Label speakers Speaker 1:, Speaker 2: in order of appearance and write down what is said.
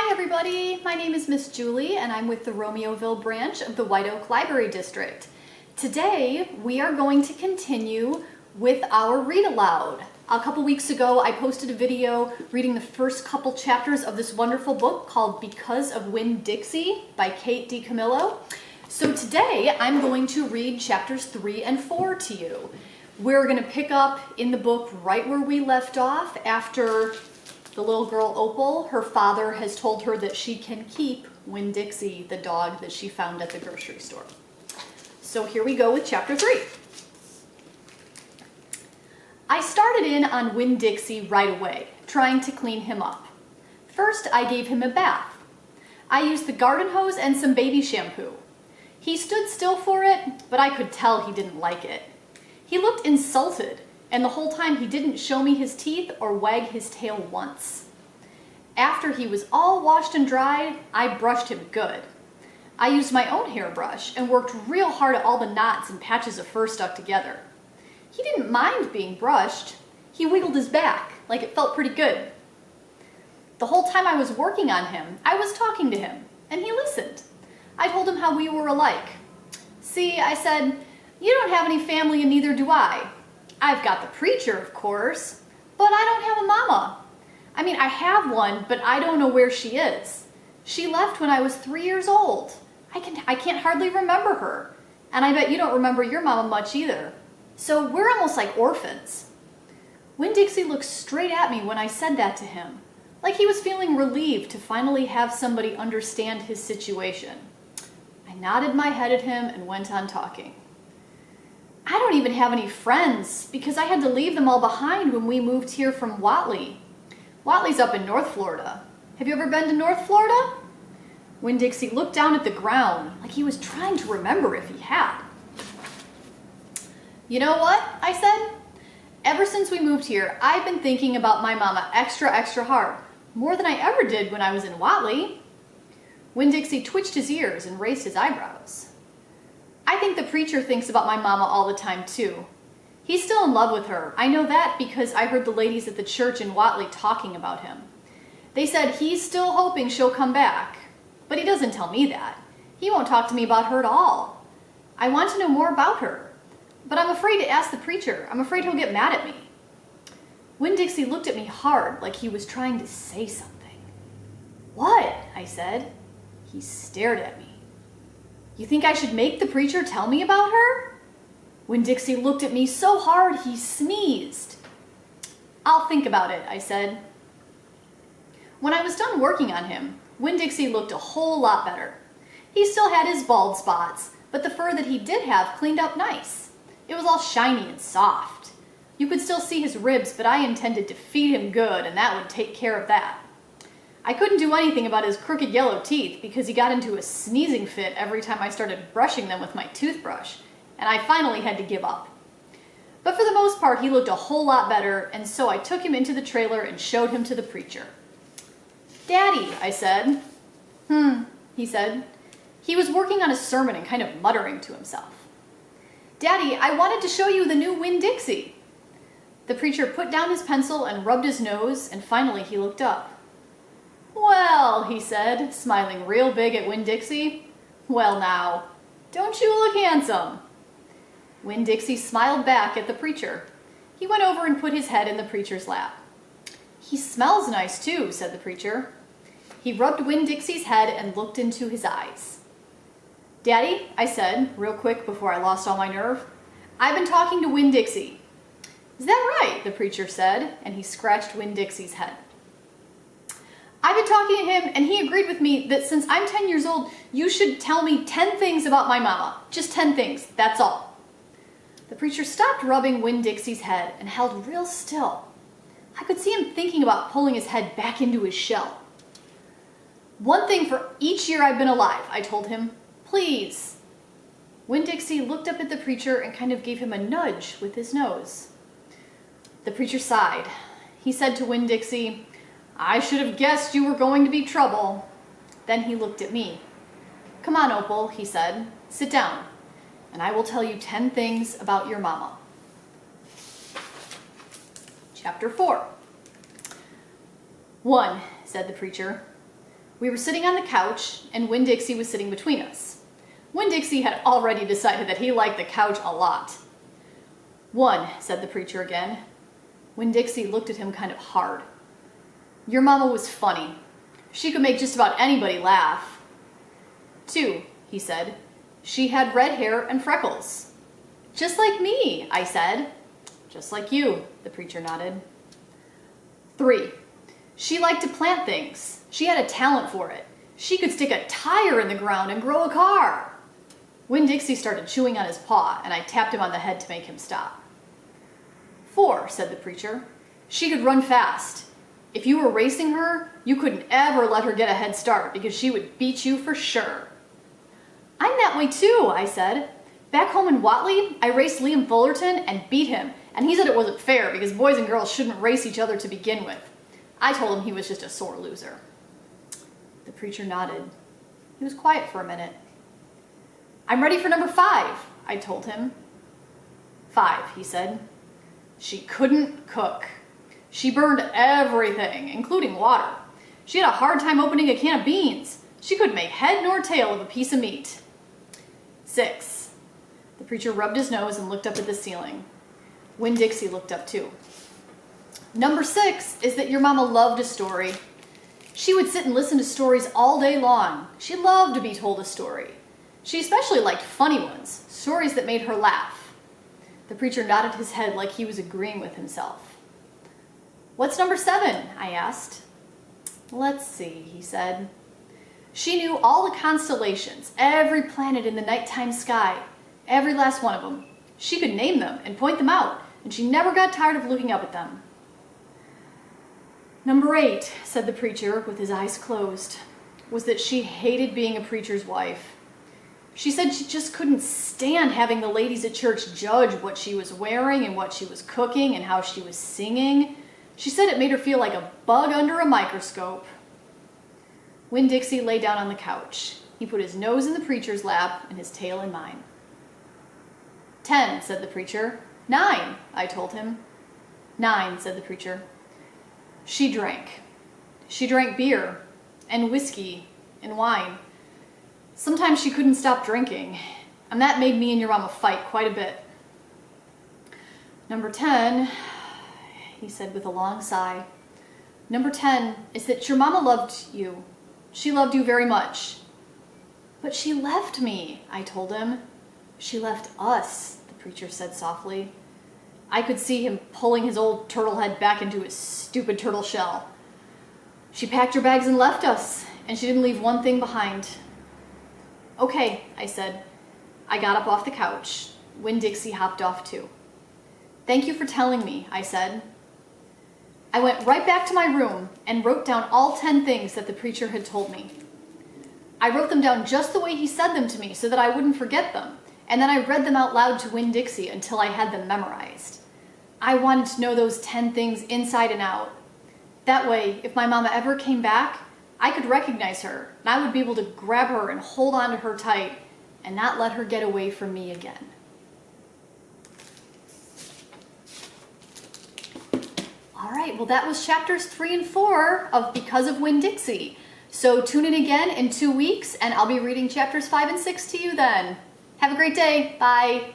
Speaker 1: Hi everybody, my name is Miss Julie and I'm with the Romeoville branch of the White Oak Library District. Today we are going to continue with our read aloud. A couple weeks ago I posted a video reading the first couple chapters of this wonderful book called Because of Winn-Dixie by Kate DiCamillo. So today I'm going to read chapters 3 and 4 to you. We're going to pick up in the book right where we left off after the little girl Opal, her father has told her that she can keep Winn-Dixie, the dog that she found at the grocery store. So here we go with chapter 3. I started in on Winn-Dixie right away, trying to clean him up. First, I gave him a bath. I used the garden hose and some baby shampoo. He stood still for it, but I could tell he didn't like it. He looked insulted, and the whole time he didn't show me his teeth or wag his tail once. After he was all washed and dried, I brushed him good. I used my own hairbrush and worked real hard at all the knots and patches of fur stuck together. He didn't mind being brushed. He wiggled his back, like it felt pretty good. The whole time I was working on him, I was talking to him, and he listened. I told him how we were alike. See, I said, you don't have any family and neither do I. I've got the preacher, of course, but I don't have a mama. I mean, I have one, but I don't know where she is. She left when I was 3 years old. I can't hardly remember her. And I bet you don't remember your mama much either. So we're almost like orphans. Winn-Dixie looked straight at me when I said that to him, like he was feeling relieved to finally have somebody understand his situation. I nodded my head at him and went on talking. I don't even have any friends because I had to leave them all behind when we moved here from Watley. Watley's up in North Florida. Have you ever been to North Florida? Winn-Dixie looked down at the ground like he was trying to remember if he had. You know what? I said. Ever since we moved here, I've been thinking about my mama extra hard, more than I ever did when I was in Watley. Winn-Dixie twitched his ears and raised his eyebrows. I think the preacher thinks about my mama all the time too. He's still in love with her. I know that because I heard the ladies at the church in Watley talking about him. They said he's still hoping she'll come back, but he doesn't tell me that. He won't talk to me about her at all. I want to know more about her, but I'm afraid to ask the preacher. I'm afraid he'll get mad at me. Winn-Dixie looked at me hard like he was trying to say something. What? I said. He stared at me. You think I should make the preacher tell me about her? Winn-Dixie looked at me so hard he sneezed. I'll think about it, I said. When I was done working on him, Winn-Dixie looked a whole lot better. He still had his bald spots, but the fur that he did have cleaned up nice. It was all shiny and soft. You could still see his ribs, but I intended to feed him good, and that would take care of that. I couldn't do anything about his crooked yellow teeth because he got into a sneezing fit every time I started brushing them with my toothbrush, and I finally had to give up. But for the most part, he looked a whole lot better, and so I took him into the trailer and showed him to the preacher. Daddy, I said. He said. He was working on a sermon and kind of muttering to himself. Daddy, I wanted to show you the new Winn-Dixie. The preacher put down his pencil and rubbed his nose, and finally he looked up. Well, he said, smiling real big at Winn-Dixie. Well now, don't you look handsome? Winn-Dixie smiled back at the preacher. He went over and put his head in the preacher's lap. He smells nice too, said the preacher. He rubbed Winn-Dixie's head and looked into his eyes. Daddy, I said, real quick before I lost all my nerve, I've been talking to Winn-Dixie. Is that right? The preacher said, and he scratched Winn-Dixie's head. I've been talking to him, and he agreed with me that since I'm 10 years old, you should tell me 10 things about my mama. Just 10 things, that's all. The preacher stopped rubbing Winn-Dixie's head and held real still. I could see him thinking about pulling his head back into his shell. One thing for each year I've been alive, I told him. Please. Winn-Dixie looked up at the preacher and kind of gave him a nudge with his nose. The preacher sighed. He said to Winn-Dixie, I should have guessed you were going to be trouble. Then he looked at me. Come on, Opal, he said. Sit down, and I will tell you 10 things about your mama. Chapter 4. 1, said the preacher. We were sitting on the couch, and Winn-Dixie was sitting between us. Winn-Dixie had already decided that he liked the couch a lot. "1," said the preacher again. Winn-Dixie looked at him kind of hard. "Your mama was funny. She could make just about anybody laugh." "2," he said. "She had red hair and freckles." "Just like me," I said. "Just like you," the preacher nodded. 3, she liked to plant things. She had a talent for it. She could stick a tire in the ground and grow a car. Winn-Dixie started chewing on his paw, and I tapped him on the head to make him stop. 4, said the preacher. She could run fast. If you were racing her, you couldn't ever let her get a head start because she would beat you for sure. I'm that way too, I said. Back home in Whatley, I raced Liam Fullerton and beat him, and he said it wasn't fair because boys and girls shouldn't race each other to begin with. I told him he was just a sore loser. The preacher nodded. He was quiet for a minute. I'm ready for number 5, I told him. 5, he said. She couldn't cook. She burned everything, including water. She had a hard time opening a can of beans. She couldn't make head nor tail of a piece of meat. 6. The preacher rubbed his nose and looked up at the ceiling. Winn-Dixie looked up too. Number 6 is that your mama loved a story. She would sit and listen to stories all day long. She loved to be told a story. She especially liked funny ones, stories that made her laugh. The preacher nodded his head like he was agreeing with himself. What's number 7? I asked. Let's see, he said. She knew all the constellations, every planet in the nighttime sky, every last one of them. She could name them and point them out, and she never got tired of looking up at them. Number 8, said the preacher with his eyes closed, was that she hated being a preacher's wife. She said she just couldn't stand having the ladies at church judge what she was wearing and what she was cooking and how she was singing. She said it made her feel like a bug under a microscope. Winn-Dixie lay down on the couch. He put his nose in the preacher's lap and his tail in mine. 10, said the preacher. 9, I told him. 9, said the preacher. She drank. She drank beer and whiskey and wine. Sometimes she couldn't stop drinking, and that made me and your mama fight quite a bit. Number 10, he said with a long sigh. Number 10 is that your mama loved you. She loved you very much. But she left me, I told him. She left us, the preacher said softly. I could see him pulling his old turtle head back into his stupid turtle shell. She packed her bags and left us, and she didn't leave one thing behind. Okay, I said. I got up off the couch. Winn-Dixie hopped off too. Thank you for telling me, I said. I went right back to my room and wrote down all 10 things that the preacher had told me. I wrote them down just the way he said them to me so that I wouldn't forget them, and then I read them out loud to Winn-Dixie until I had them memorized. I wanted to know those 10 things inside and out. That way, if my mama ever came back, I could recognize her, and I would be able to grab her and hold on to her tight and not let her get away from me again. All right, well that was chapters 3 and 4 of Because of Winn-Dixie. So tune in again in 2 weeks, and I'll be reading chapters 5 and 6 to you then. Have a great day. Bye.